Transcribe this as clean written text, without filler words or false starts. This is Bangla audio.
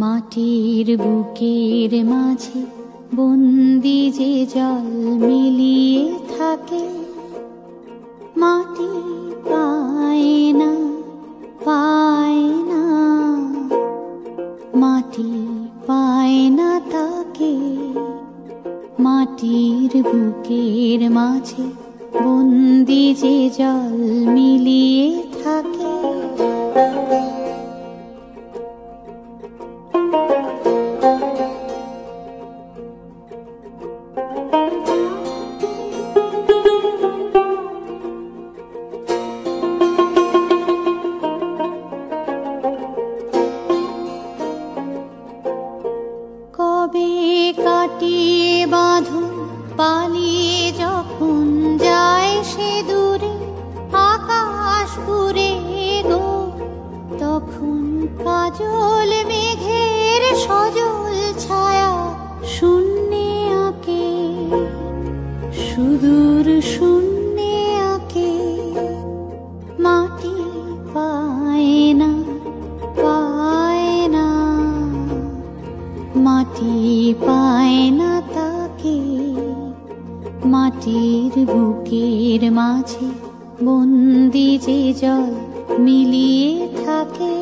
মাটির বুকের মাঝে বন্দি যে জল মিলিয়ে থাকে, মাটি পায় না, পায় না, মাটি পায় না তাকে। মাটির বুকের মাঝে বন্দি যে জল মিলিয়ে থাকে। কবে কাটিয়ে বাঁধন পালিয়ে যখন যায় সে দূরে আকাশ পুরে গো, তখন কাজল মেঘের সজল ছায়া শূন্যে আঁকে, সুদূর শূন্যে আঁকে। মাটি পায় না, পায় না, মাটি পায় না তাকে। মাটির বুকের মাঝে বন্দি যে জল মিলিয়ে থাকে।